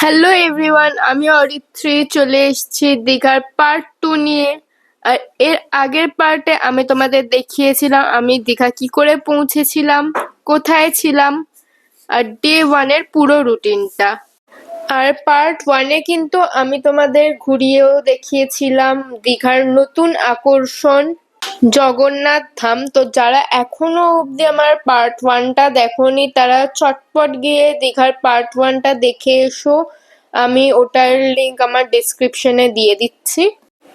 Hello everyone, আমি অরিত্রী চলে এসেছি দীঘার পার্ট 2 নিয়ে। আর এর আগের পার্টে আমি তোমাদের দেখিয়েছিলাম আমি দীঘা কি করে পৌঁছেছিলাম, কোথায় ছিলাম, আর ডে 1 এর পুরো রুটিনটা। আর পার্ট 1 এ কিন্তু আমি তোমাদের ঘুরিয়েও দেখিয়েছিলাম দীঘার নতুন আকর্ষণ জগন্নাথ ধাম। তো যারা এখনো অবধি আমার পার্ট 1টা দেখোনি তারা চটপট গিয়ে দীঘার পার্ট 1টা দেখে এসো। আমি ওটার লিংক আমার ডেসক্রিপশনে দিয়ে দিচ্ছি।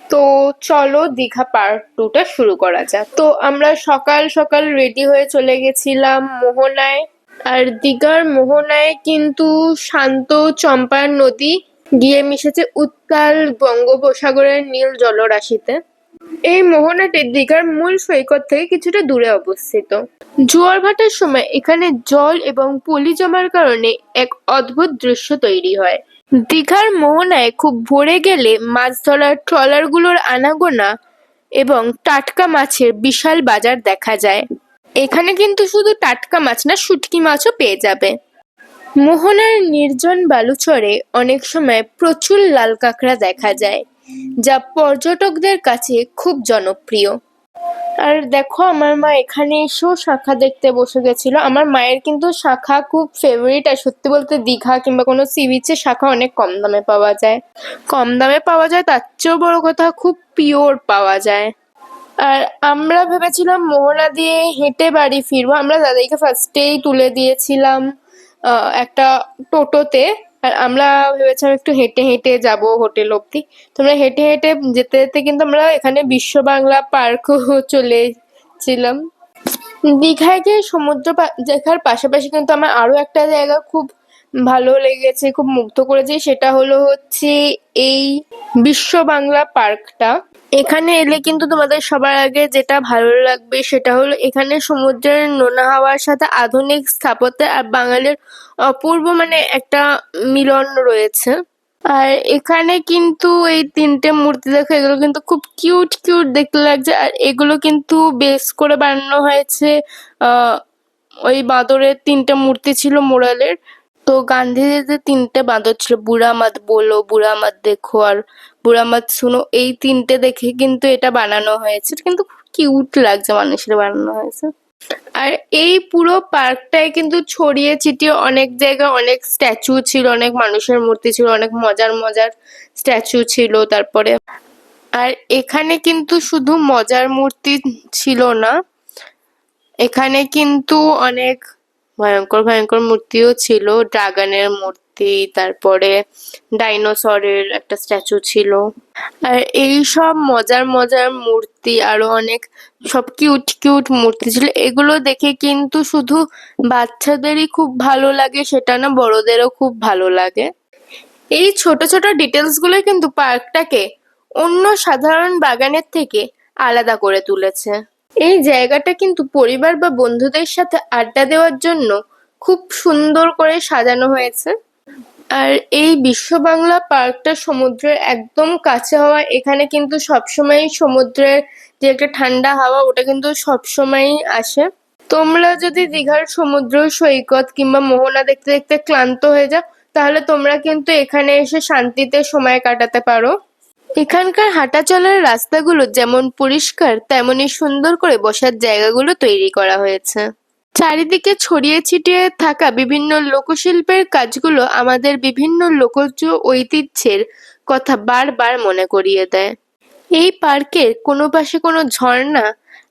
তো চলো দীঘা পার্ট 2টা শুরু করা যাক। তো আমরা সকাল সকাল রেডি হয়ে চলে গেছিলাম মোহনায়। আর দীঘার মোহনায় কিন্তু শান্ত চম্পার নদী গিয়ে মিশেছে উত্তাল বঙ্গোপসাগরের নীল জলরাশিতে। এই মোহনাটি দীঘার মূল সৈকত থেকে কিছুটা দূরে অবস্থিত। জোয়ার ভাটার সময় এখানে জল এবং পলি জমার কারণে এক অদ্ভুত দৃশ্য তৈরি হয়। দীঘার মোহনায় খুব ভোরে গেলে মাছ ধরার ট্রলারগুলোর আনাগোনা এবং টাটকা মাছের বিশাল বাজার দেখা যায়। এখানে কিন্তু শুধু টাটকা মাছ না, শুটকি মাছও পেয়ে যাবে। মোহনার নির্জন বালুচরে অনেক সময় প্রচুর লাল কাঁকড়া দেখা যায়, যা পর্যটকদের কাছে খুব জনপ্রিয়। আর দেখো, আমার মা এখানে এসেও শাঁখা দেখতে বসে গেছিল। আমার মায়ের কিন্তু শাঁখা খুব ফেভারিট। আর সত্যি বলতে দীঘা কিংবা কোনো সি বিচে শাঁখা অনেক কম দামে পাওয়া যায়। তার চেয়েও বড় কথা, খুব পিওর পাওয়া যায়। আর আমরা ভেবেছিলাম মোহনা দিয়ে হেঁটে বাড়ি ফিরবো। আমরা দাদাইকে ফার্স্টেই তুলে দিয়েছিলাম একটা টোটোতে। আর আমরা ভেবেছিলাম একটু হেঁটে হেঁটে যাব হোটেল অব্দি। তোমরা হেঁটে হেঁটে যেতে যেতে কিন্তু আমরা এখানে বিশ্ব বাংলা পার্কও চলেছিলাম। দীঘায় গিয়ে সমুদ্র দেখার পাশাপাশি কিন্তু আমার আরো একটা জায়গা খুব ভালো লেগেছে, খুব মুগ্ধ করেছে। সেটা হচ্ছে এই বিশ্ব বাংলা পার্কটা। এখানে এলে কিন্তু তোমাদের সবার আগে যেটা ভালো লাগবে সেটা হলো এখানে সমুদ্রের নোনা হাওয়ার সাথে আধুনিক স্থাপত্যে আর বাঙালির অপূর্ব একটা মিলন রয়েছে। আর এখানে কিন্তু এই 3টে মূর্তি দেখো, এগুলো কিন্তু খুব কিউট কিউট দেখতে লাগছে। আর এগুলো কিন্তু বেস করে বানানো হয়েছে ওই বাঁদরের 3টে মূর্তি ছিল মোরালের। তো গান্ধীজির যে 3টে বাঁদর ছিল, বুড়া মত বলো, বুড়া মত দেখো আর বুড়া মত শুনো, এই 3টে দেখে কিন্তু এটা বানানো হয়েছে। কিন্তু খুব কিউট লাগছে মানুষের বানানো হয়েছে। আর এই পুরো পার্কটায় কিন্তু ছড়িয়ে ছিটিয়ে অনেক জায়গায় অনেক স্ট্যাচু ছিল, অনেক মানুষের মূর্তি ছিল, অনেক মজার মজার স্ট্যাচু ছিল। তারপরে আর এখানে কিন্তু শুধু মজার মূর্তি ছিল না, এখানে কিন্তু অনেক ভয়ঙ্কর ভয়ঙ্কর মূর্তিও ছিল। ড্রাগনের মূর্তি, তারপরে ডাইনোসরের একটা স্ট্যাচু ছিল। আর এই সব মজার মজার মূর্তি আরো অনেক সব কিউট কিউট মূর্তি ছিল। এগুলো দেখে কিন্তু শুধু বাচ্চাদেরই খুব ভালো লাগে সেটা না, বড়দেরও খুব ভালো লাগে। এই ছোট ছোট ডিটেলস গুলো কিন্তু পার্কটাকে অন্য সাধারণ বাগানের থেকে আলাদা করে তুলেছে। এই জায়গাটা কিন্তু পরিবার বা বন্ধুদের সাথে আড্ডা দেওয়ার জন্য খুব সুন্দর করে সাজানো হয়েছে। আর এই বিশ্ব বাংলা পার্কটা সমুদ্রের একদম কাছে হওয়া এখানে কিন্তু সবসময় সমুদ্রের যে একটা ঠান্ডা হাওয়া ওটা কিন্তু সবসময়ই আসে। তোমরা যদি দীঘার সমুদ্র সৈকত কিংবা মোহনা দেখতে দেখতে ক্লান্ত হয়ে যাও, তাহলে তোমরা কিন্তু এখানে এসে শান্তিতে সময় কাটাতে পারো। এখানকার হাঁটা চলার রাস্তাগুলো যেমন পরিষ্কার, তেমনি সুন্দর করে বসার জায়গাগুলো তৈরি করা হয়েছে। চারিদিকে ছড়িয়ে ছিটিয়ে থাকা বিভিন্ন লোকশিল্পের কাজগুলো আমাদের বিভিন্ন লোকজ ঐতিহ্যের কথা বারবার মনে করিয়ে দেয়। এই পার্কের কোনো পাশে কোনো ঝর্ণা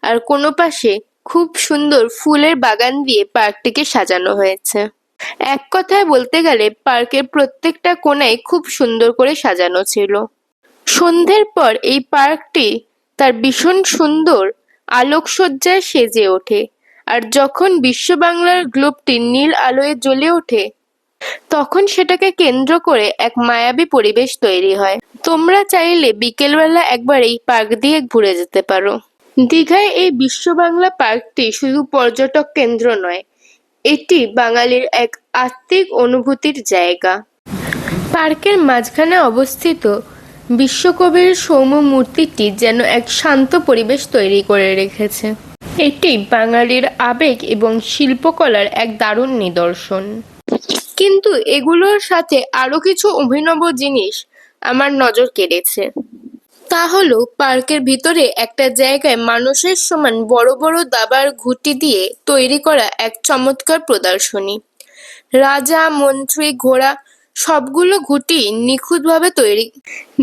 আর কোনো পাশে খুব সুন্দর ফুলের বাগান দিয়ে পার্কটিকে সাজানো হয়েছে। এক কথায় বলতে গেলে পার্কের প্রত্যেকটা কোণায় খুব সুন্দর করে সাজানো ছিল। সন্ধ্যের পর এই পার্কটি তার ভীষণ সুন্দর আলোকসজ্জায় সেজে ওঠে। আর যখন বিশ্ব বাংলার গ্লোবটি নীল আলোয় জ্বলে ওঠে, তখন সেটাকে কেন্দ্র করে এক মায়াবী পরিবেশ তৈরি হয়। তোমরা চাইলে বিকেলবেলা একবার এই পার্ক দিয়ে ঘুরে যেতে পারো। দীঘায় এই বিশ্ব বাংলা পার্কটি শুধু পর্যটক কেন্দ্র নয়, এটি বাঙালির এক আত্মিক অনুভূতির জায়গা। পার্কের মাঝখানে অবস্থিত বিশ্বকবির সৌম্য মূর্তিটি যেন এক শান্ত পরিবেশ তৈরি করে রেখেছে। এটি বাঙালির আবেগ এবং শিল্পকলার এক দারুণ নিদর্শন। কিন্তু এগুলোর সাথে আরো কিছু অভিনব জিনিস আমার নজর কেড়েছে। তা হলো পার্কের ভিতরে একটা জায়গায় মানুষের সমান বড় বড় দাবার ঘুঁটি দিয়ে তৈরি করা এক চমৎকার প্রদর্শনী। রাজা, মন্ত্রী, ঘোড়া সবগুলো ঘুঁটি নিখুঁতভাবে তৈরি।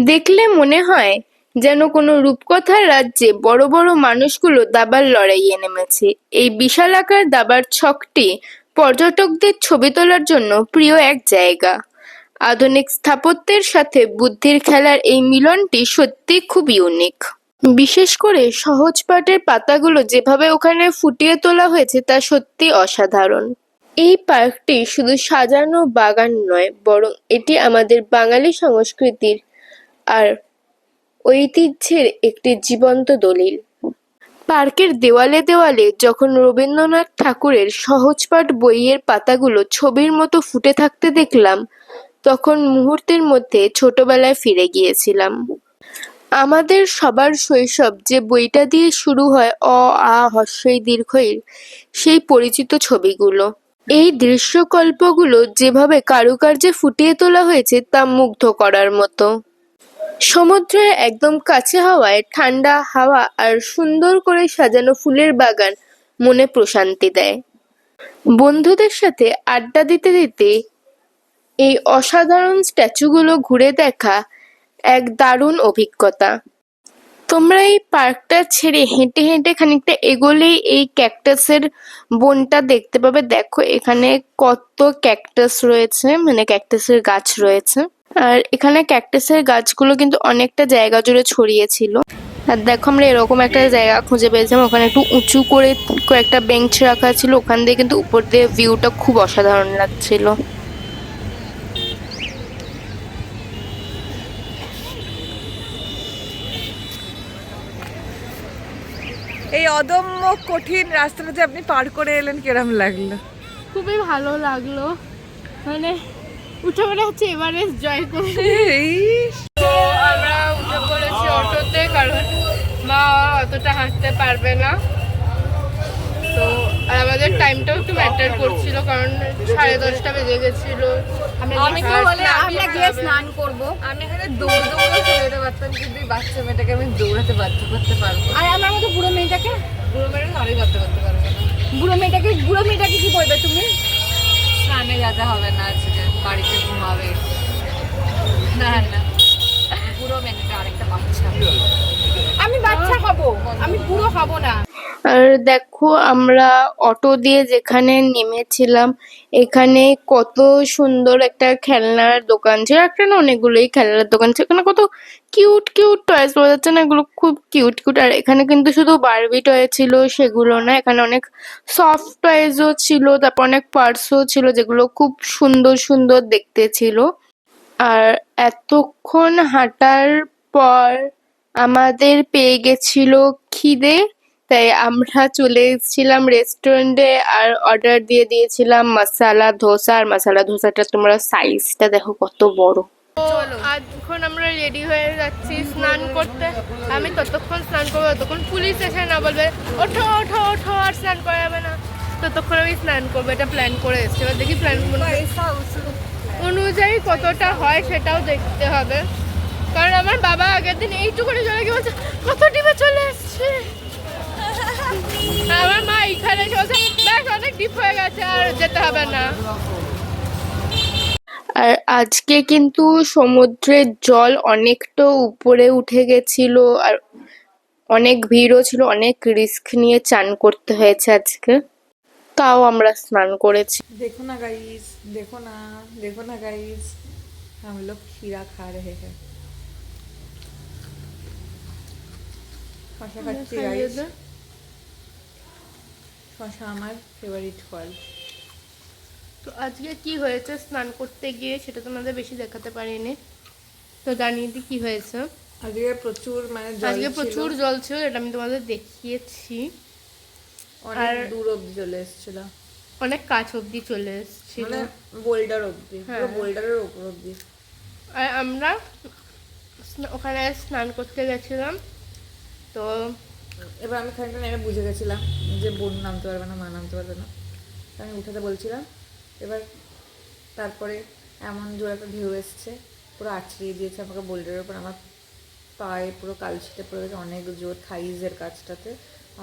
দেখলে মনে হয় যেন কোনো রূপকথার রাজ্যে বড় বড় মানুষগুলো দাবার লড়াইয়ে নেমেছে। এই বিশালাকার দাবার ছকটি পর্যটকদের ছবি তোলার জন্য প্রিয় এক জায়গা। আধুনিক স্থাপত্যের সাথে বুদ্ধির খেলার এই মিলনটি সত্যি খুব ইউনিক। বিশেষ করে সহজ পাঠের পাতাগুলো যেভাবে ওখানে ফুটিয়ে তোলা হয়েছে তা সত্যি অসাধারণ। এই পার্কটি শুধু সাজানো বাগান নয়, বরং এটি আমাদের বাঙালি সংস্কৃতির আর ঐতিহ্যের একটি জীবন্ত দলিল। পার্কের দেওয়ালে দেওয়ালে যখন রবীন্দ্রনাথ ঠাকুরের সহজপাঠ বইয়ের পাতাগুলো ছবির মতো ফুটে থাকতে দেখলাম, তখন মুহূর্তের মধ্যে ছোটবেলায় ফিরে গিয়েছিলাম। আমাদের সবার শৈশব যে বইটা দিয়ে শুরু হয় অ আ হ্রস্বই দীর্ঘইর, সেই পরিচিত ছবিগুলো। এই দৃশ্যকল্পগুলো যেভাবে কারুকার্যে ফুটিয়ে তোলা হয়েছে তা মুগ্ধ করার মতো। সমুদ্রের একদম কাছে হওয়ায় ঠান্ডা হাওয়া আর সুন্দর করে সাজানো ফুলের বাগান মনে প্রশান্তি দেয়। বন্ধুদের সাথে আড্ডা দিতে দিতে এই অসাধারণ স্ট্যাচুগুলো ঘুরে দেখা এক দারুণ অভিজ্ঞতা। তোমরা এই পার্কটা ছেড়ে হেঁটে হেঁটে খানিকটা এগোলেই এই ক্যাকটাসের বনটা দেখতে পাবে। দেখো এখানে কত ক্যাকটাস রয়েছে, মানে ক্যাকটাসের গাছ রয়েছে। আর এখানে ক্যাকটাসের গাছগুলো কিন্তু অনেকটা জায়গা জুড়ে ছড়িয়ে ছিল। আর দেখো আমরা এরকম একটা জায়গা খুঁজে পেয়েছিলাম, ওখানে একটু উঁচু করে কয়েকটা বেঞ্চ রাখা ছিল, ওখান দিয়ে কিন্তু উপর দিয়ে ভিউটা খুব অসাধারণ লাগছিল। এই অদম্য কঠিন রাস্তাটা যে আপনি পার করে এলেন, কিরম লাগলো? খুবই ভালো লাগলো, মানে উঠে মনে হচ্ছে এভারেস্ট জয় করব। তো আমরা উঠে পড়েছি অটোতে, কারণ মা অতটা হাঁটতে পারবে না। তো আর আমাদের টাইমটাও একটু ম্যাটার করছিল, কারণ 10:30 বেজে গেছিল। আমরা গিয়ে স্নান করবো। আমি এখানে দৌড় দৌড়ে চলে যেতে পারতাম, কিন্তু এই বাচ্চা মেয়েটাকে আমি দৌড়াতে বাধ্য করতে পারবো। আর আমার মতো বুড়ো মেয়েটাকে অনেক বাধ্য করতে পারবো না। বুড়ো মেয়েটাকে কি করবে তুমি? স্নানে যেতে হবে না, আজকে বাড়িতে ঘুমাবে। না না, বুড়ো মেয়েটা আরেকটা বাচ্চা। আমি বাচ্চা হবো, আমি বুড়ো হব না। আর দেখো আমরা অটো দিয়ে যেখানে নেমেছিলাম, এখানে কত সুন্দর একটা খেলনার দোকান ছিল। একটা না, অনেকগুলোই খেলনার দোকান ছিল। এখানে কত কিউট কিউট টয়েস পাওয়া যাচ্ছে না, এগুলো খুব কিউট কিউট। আর এখানে কিন্তু শুধু বারবি টয় ছিল সেগুলো না, এখানে অনেক সফট টয়েসও ছিল, তারপর অনেক পার্সও ছিল যেগুলো খুব সুন্দর সুন্দর দেখতে ছিল। আর এতক্ষণ হাঁটার পর আমাদের পেয়ে গেছিল খিদে, তাই আমরা চলে এসেছিলাম রেস্টুরেন্টে আর অর্ডার দিয়ে দিয়েছিলাম মশালা ধোসা। আর মশালা ধোসাটা তোমরা সাইজটা দেখো কত বড়। এখন আমরা রেডি হয়ে যাচ্ছি স্নান করতে। আমি ততক্ষণ স্নান করবো ততক্ষণ পুলিশ এসে না বলবে ওঠো ওঠো ওঠো, আর স্নান করা যাবে না। ততক্ষণ আমি স্নান করবো, এটা প্ল্যান করে এসেছি। এবার দেখি প্ল্যান অনুযায়ী কতটা হয় সেটাও দেখতে হবে, কারণ আমার বাবা আগের দিন এইটুকুনি চলে গিয়ে বলছে কত ডিপে চলে এসছে। আমার মা এখানে বলছে ব্যাস অনেক ডিপ হয়ে গেছে, আর যেতে হবে না। আর আজকে কিন্তু সমুদ্রের জল অনেকটা উপরে উঠে গেছিল, আর অনেক ভিড়ও ছিল, অনেক রিস্ক নিয়ে চান করতে হয়েছে আজকে, তাও আমরা স্নান করেছি। देखो ना गाइस, देखो ना गाइस, हम लोग खीरा खा रहे हैं। শশা খাচ্ছি গাইস। শশা আমার ফেভারিট ফল। তো আজকে কি হয়েছে স্নান করতে গিয়ে সেটা তোমাদের বেশি দেখাতে পারিনি, তো জানিয়ে দিই কি হয়েছে। আজকে প্রচুর আজকে প্রচুর জল ছিল, এটা আমি তোমাদের দেখিয়েছি। অনেক দূর অব্দি চলে এসেছিল, অনেক কাছ অব্দি চলে এসেছিল, মানে বোল্ডার অব্দি, পুরো বোল্ডারের উপর অব্দি। আর আমরা ওখানে স্নান করতে গেছিলাম। তো এবার আমি খানিকটা নেমে বুঝে গেছিলাম যে বোন নামতে পারবে না, মা নামতে পারবে না, আমি উঠাতে বলছিলাম। এবার তারপরে এমন জোরে একটা ঢেউ এসছে, পুরো আছড়িয়ে দিয়েছে আমাকে বোল্ডারের উপর। আমার পায়ে পুরো কালশিটে পড়ে গেছে অনেক জোর, থাইজের কাছটাতে।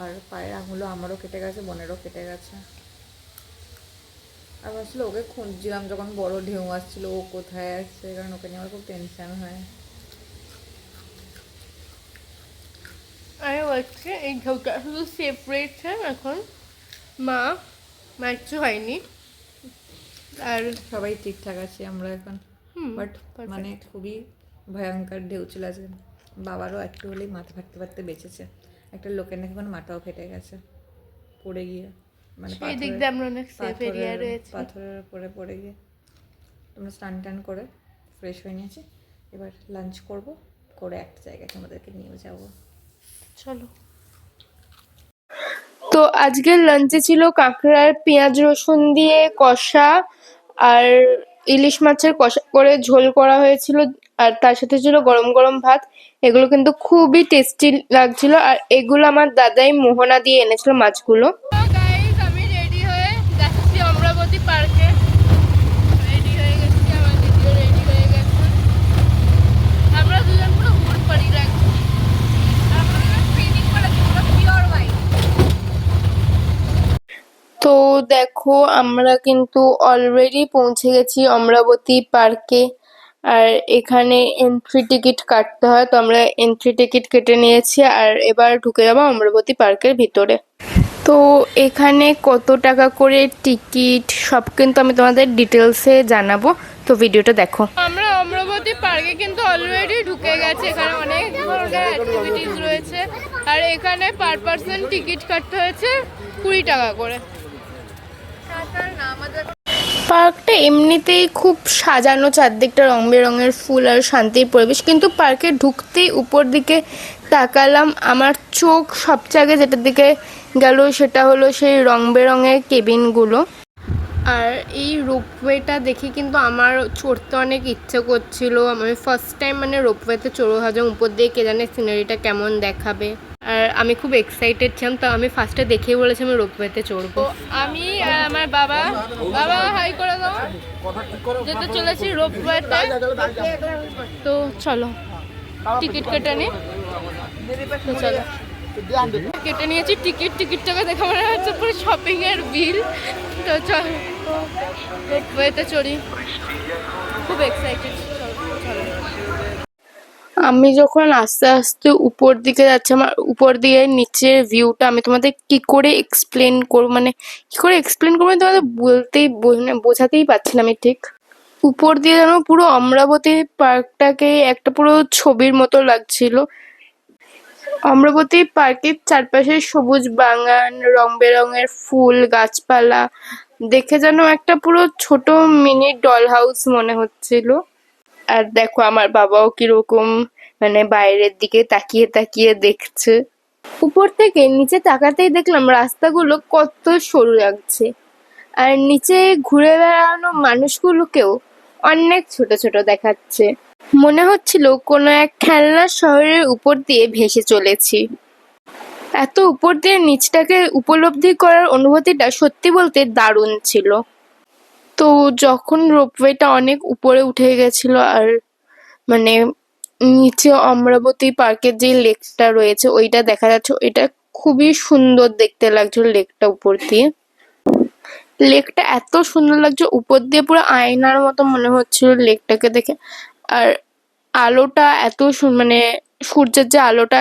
আর পায়ের আঙুলও আমারও কেটে গেছে, বোনেরও কেটে গেছে। আর আসলে ওকে খুঁজছিলাম যখন বড় ঢেউ আসছিল, ও কোথায় আসছে, কারণ ওকে নিয়ে আমার খুব টেনশন হয়। আমি বলছি এই ঢেউটা শুধু সেফ রয়েছে এখন, মা কিচ্ছু হয়নি। আর সবাই ঠিকঠাক আছে আমরা এখন, বাট perfect. মানে খুবই ভয়ঙ্কর ঢেউ ছিল আজকে। বাবারও একটু হলেই মাথা ফাটতে ফাটতে বেঁচেছে। একটা লোকের নাকি কোনো মাথাও ফেটে গেছে পড়ে গিয়ে, মানে সেই দিক দিয়ে আমরা অনেক সেফ এরিয়া রয়েছে। পাথরের উপরে পড়ে গিয়ে। আমরা স্নান টান করে ফ্রেশ হয়ে নিয়েছি, এবার লাঞ্চ করব, করে একটা জায়গায় আমাদেরকে নিয়ে যাবো। চলো। তো আজকের লাঞ্চে ছিল কাঁকড়ার পেঁয়াজ রসুন দিয়ে কষা, আর ইলিশ মাছের কষা করে ঝোল করা হয়েছিল, আর তার সাথে ছিল গরম গরম ভাত। এগুলো কিন্তু খুবই টেস্টি লাগছিল, আর এগুলো আমার দাদাই মোহনা দিয়ে এনেছিল মাছগুলো। আমি রেডি হয়ে যাচ্ছি অমরাবতী পার্কে। রেডি হয়ে গেছি, আমার দিদিও রেডি হয়ে গেছে। আমরা দুজন পুরো ভোট পারি লাগছি। তো দেখো আমরা কিন্তু অলরেডি পৌঁছে গেছি অমরাবতী পার্কে, আর এখানে এন্ট্রি টিকিট কাটতে হয়, তো আমরা এন্ট্রি টিকিট কেটে নিয়েছি, আর এবার ঢুকে যাবো অমরাবতী পার্কের ভিতরে। তো এখানে কত টাকা করে টিকিট সব কিন্তু আমি তোমাদের ডিটেলসে জানাবো, তো ভিডিওটা দেখো। আমরা অমরাবতী পার্কে কিন্তু অলরেডি ঢুকে গেছি। এখানে অনেক ধরনের অ্যাক্টিভিটিস রয়েছে, আর এখানে পার পার্সন টিকিট কাটতে হয়েছে 20 টাকা করে। পার্কটা এমনিতেই খুব সাজানো, চারদিকটা রং বেরঙের ফুল আর শান্তির পরিবেশ, কিন্তু পার্কে ঢুকতেই উপর দিকে তাকালাম, আমার চোখ সবচেয়ে আগে যেটার দিকে গেল সেটা হলো সেই রং বেরঙের কেবিনগুলো। আর এই রোপওয়েটা দেখে কিন্তু আমার চড়তে অনেক ইচ্ছে করছিল। আমি ফার্স্ট টাইম মানে রোপওয়েতে চড়বো, ভাবছিলাম উপর দিয়ে কে জানে সিনারিটা কেমন দেখাবে, আর আমি খুব এক্সাইটেড ছিলাম। তো আমি ফার্স্টে দেখেই বলেছি আমি রোপওয়েতে চড়বো। আমি আর আমার বাবা হাই করে দাও, যেতে চলেছি রোপওয়েতে। তো চলো টিকিট কেটে নি, তো চলো কেটে নিয়েছি টিকিট। টিকিটটাকে দেখা মনে হচ্ছে পুরো শপিং এর বিল। তো চলো রোপওয়েতে চড়ি, খুব এক্সাইটেড। আমি যখন আস্তে আস্তে উপর দিকে যাচ্ছি, আমার উপর দিয়ে নিচের ভিউটা আমি তোমাদের কি করে এক্সপ্লেন করবো, মানে কি করে এক্সপ্লেন করবো তোমাদের বোঝাতেই পারছি না আমি ঠিক। উপর দিয়ে যেন পুরো অমরাবতী পার্কটাকে একটা পুরো ছবির মতো লাগছিল। অমরাবতী পার্কের চারপাশে সবুজ বাগান, রং বেরঙের ফুল, গাছপালা দেখে যেন একটা পুরো ছোট মিনি ডল হাউস মনে হচ্ছিল। আর দেখো আমার বাবাও কিরকম মানে বাইরের দিকে তাকিয়ে তাকিয়ে দেখছে। উপর থেকে নিচে তাকাতেই দেখলাম রাস্তাগুলো কত সরু লাগছে, আর নিচে ঘুরে বেড়ানো মানুষগুলোকেও অনেক ছোট ছোট দেখাচ্ছে। মনে হচ্ছিল কোনো এক খেলনার শহরের উপর দিয়ে ভেসে চলেছি। এত উপর দিয়ে নিচটাকে উপলব্ধি করার অনুভূতিটা সত্যি বলতে দারুণ ছিল। তো যখন রোপওয়েটা অনেক উপরে উঠে গেছিল, আর মানে নিচে অমরাবতী পার্কের যে লেকটা রয়েছে ওইটা দেখা যাচ্ছে, ওইটা খুবই সুন্দর দেখতে লাগছিল লেকটা উপর দিয়ে। লেকটা এত সুন্দর লাগছে, উপর দিয়ে পুরো আয়নার মতো মনে হচ্ছিল লেকটাকে দেখে। আর আলোটা এত মানে সূর্যের যে আলোটা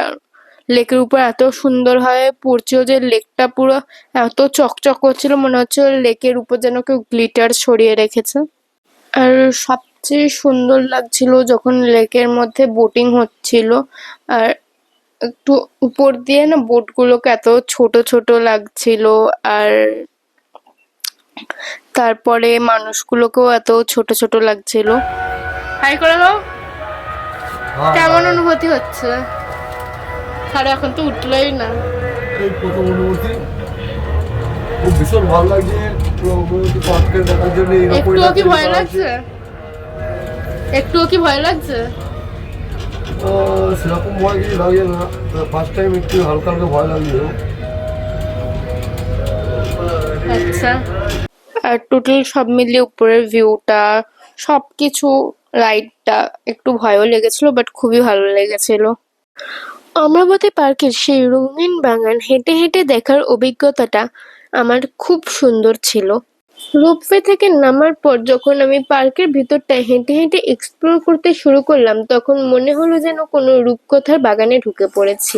লেকের উপর এত সুন্দরভাবে পড়ছিল যে লেকটা পুরো এত চকচক করছিল, মনে হচ্ছিল লেকের উপর যেন কেউ গ্লিটার ছড়িয়ে রেখেছে। আর সবচেয়ে সুন্দর লাগছিল যখন লেকের মধ্যে বোটিং হচ্ছিল, আর একটু উপর দিয়ে না বোটগুলোকে এত ছোট ছোট লাগছিল, আর তারপরে মানুষগুলোকেও এত ছোট ছোট লাগছিল। হাই করে দাও। কেমন অনুভূতি হচ্ছে? আরে এখন তো উঠলোই না। এই প্রথম অনুভূতি খুব ভীষণ ভালো লাগছে। অনুভূতি পার্ককে দেখার জন্য একটুও কি ভয় লাগছে? একটুও কি ভয় লাগছে? সেরকম ভয় কিছু লাগে না, ফার্স্ট টাইম একটু হালকা হালকা ভয় লাগছিল। আচ্ছা। আর টোটাল সব মিলিয়ে উপরের ভিউটা সবকিছু, রাইডটা একটু ভয়ও লেগেছিল বাট খুবই ভালো লেগেছিল। অমরাবতী পার্কের সেই রঙিন বাগান হেঁটে হেঁটে দেখার অভিজ্ঞতাটা আমার খুব সুন্দর ছিল। রোপওয়ে থেকে নামার পর যখন আমি পার্কের ভিতরটা হেঁটে হেঁটে এক্সপ্লোর করতে শুরু করলাম, তখন মনে হলো যেন কোনো রূপকথার বাগানে ঢুকে পড়েছি।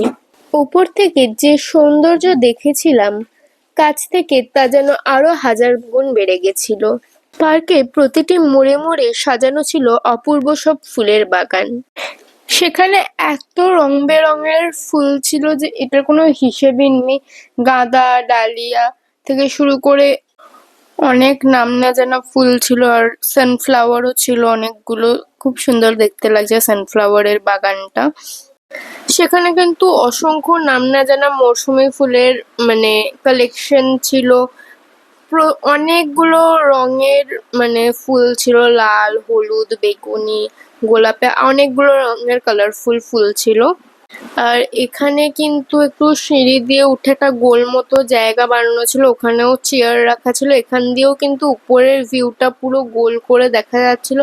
উপর থেকে যে সৌন্দর্য দেখেছিলাম, কাছ থেকে তা যেন আরো 1000 গুণ বেড়ে গেছিল। পার্কে প্রতিটি মোড়ে মোড়ে সাজানো ছিল অপূর্ব সব ফুলের বাগান। সেখানে এত রং বেরঙের ফুল ছিল যে এটার কোনো হিসেবই নেই। গাঁদা, ডালিয়া থেকে শুরু করে অনেক নাম না জানা ফুল ছিল, আর সানফ্লাওয়ারও ছিল অনেকগুলো। খুব সুন্দর দেখতে লাগছে সানফ্লাওয়ারের বাগানটা। সেখানে কিন্তু অসংখ্য নাম না জানা মৌসুমী ফুলের মানে কালেকশন ছিল। অনেকগুলো রঙের মানে ফুল ছিল, লাল, হলুদ, বেগুনি, গোলাপে, অনেকগুলো রঙের কালারফুল ফুল ছিল। আর এখানে কিন্তু একটু সিঁড়ি দিয়ে উঠে একটা গোল মতো জায়গা বানানো ছিল, ওখানেও চেয়ার রাখা ছিল। এখান দিয়েও কিন্তু উপরের ভিউটা পুরো গোল করে দেখা যাচ্ছিল,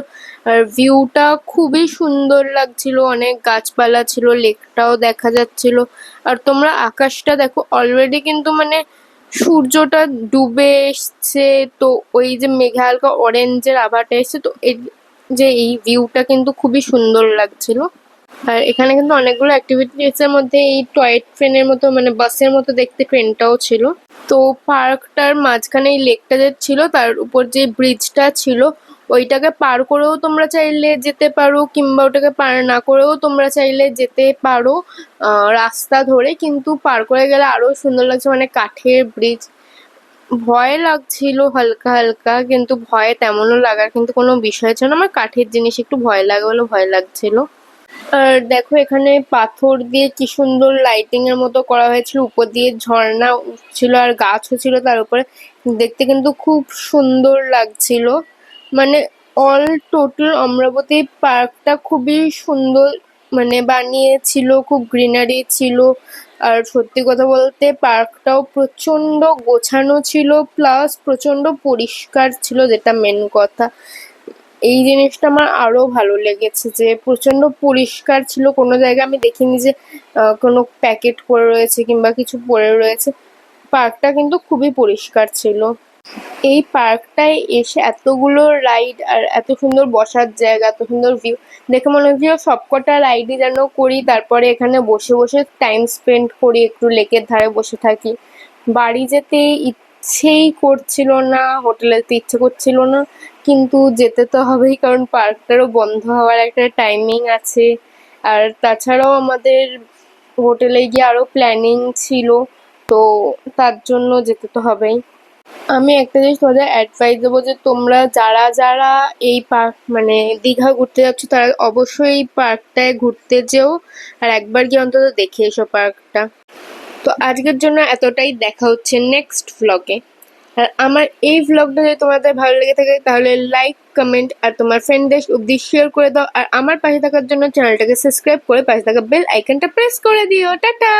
আর ভিউটা খুবই সুন্দর লাগছিল। অনেক গাছপালা ছিল, লেকটাও দেখা যাচ্ছিল। আর তোমরা আকাশটা দেখো, অলরেডি কিন্তু মানে সূর্যটা ডুবে এসছে, তো ওই যে মেঘে হালকা অরেঞ্জের আভাটা এসছে, তো এই ভিউটা কিন্তু খুবই সুন্দর লাগছিল। আর এখানে কিন্তু অনেকগুলো অ্যাক্টিভিটিস এর মধ্যে এই টয় ট্রেনের মতো মানে বাসের মতো দেখতে ট্রেনটাও ছিল। তো পার্কটার মাঝখানে এই লেকটা যে ছিল, তার উপর যে ব্রিজটা ছিল, ওইটাকে পার করেও তোমরা চাইলে যেতে পারো, কিংবা ওটাকে পার না করেও তোমরা চাইলে যেতে পারো রাস্তা ধরে। কিন্তু পার করে গেলে আরো সুন্দর লাগছে, মানে কাঠের ব্রিজ। ভয় লাগছিল হালকা হালকা, কিন্তু ভয় তেমনও লাগার কিন্তু কোনো বিষয় ছিল না। আমার কাঠের জিনিস একটু ভয় লাগে বলে ভয় লাগছিল। আর দেখো এখানে পাথর দিয়ে কি সুন্দর লাইটিং এর মতো করা হয়েছিল, উপর দিয়ে ঝর্ণা উঠছিল আর গাছও ছিল তার উপরে। দেখতে কিন্তু খুব সুন্দর লাগছিল। মানে অল টোটাল অমরাবতী পার্কটা খুবই সুন্দর মানে বানিয়েছিল, খুব গ্রিনারি ছিল। আর সত্যি কথা বলতে পার্কটাও প্রচন্ড গোছানো ছিল, প্লাস প্রচন্ড পরিষ্কার ছিল, যেটা মেন কথা। এই জিনিসটা আমার আরো ভালো লেগেছে যে প্রচন্ড পরিষ্কার ছিল। কোনো জায়গায় আমি দেখিনি যে কোনো প্যাকেট পড়ে রয়েছে কিংবা কিছু পড়ে রয়েছে। পার্কটা কিন্তু খুবই পরিষ্কার ছিল। এই পার্কটায় এসে এতগুলো রাইড আর এত সুন্দর বসার জায়গা, এত সুন্দর ভিউ দেখে মনে হচ্ছিল সবকটা রাইডই যেন করি, তারপরে এখানে বসে বসে টাইম স্পেন্ড করি, একটু লেকের ধারে বসে থাকি। বাড়ি যেতে ইচ্ছেই করছিল না, হোটেলে যেতে ইচ্ছে করছিল না, কিন্তু যেতে তো হবেই, কারণ পার্কটারও বন্ধ হওয়ার একটা টাইমিং আছে। আর তাছাড়াও আমাদের হোটেলে গিয়ে আরো প্ল্যানিং ছিল, তো তার জন্য যেতে তো হবেই। আমি একটা জিনিস তোমাদের অ্যাডভাইস দেবো যে তোমরা যারা যারা এই পার্ক মানে দীঘা ঘুরতে যাচ্ছ, তারা অবশ্যই এই পার্কটায় ঘুরতে যেও, আর একবার গিয়ে অন্তত দেখে এসো পার্কটা। তো আজকের জন্য এতটাই, দেখা হচ্ছে নেক্সট ভ্লগে। আর আমার এই ভ্লগটা যদি তোমাদের ভালো লেগে থাকে তাহলে লাইক, কমেন্ট আর তোমার ফ্রেন্ডদের অব্দি শেয়ার করে দাও। আর আমার পাশে থাকার জন্য চ্যানেলটাকে সাবস্ক্রাইব করে পাশে থাকা বেল আইকনটা প্রেস করে দিও। টাটা।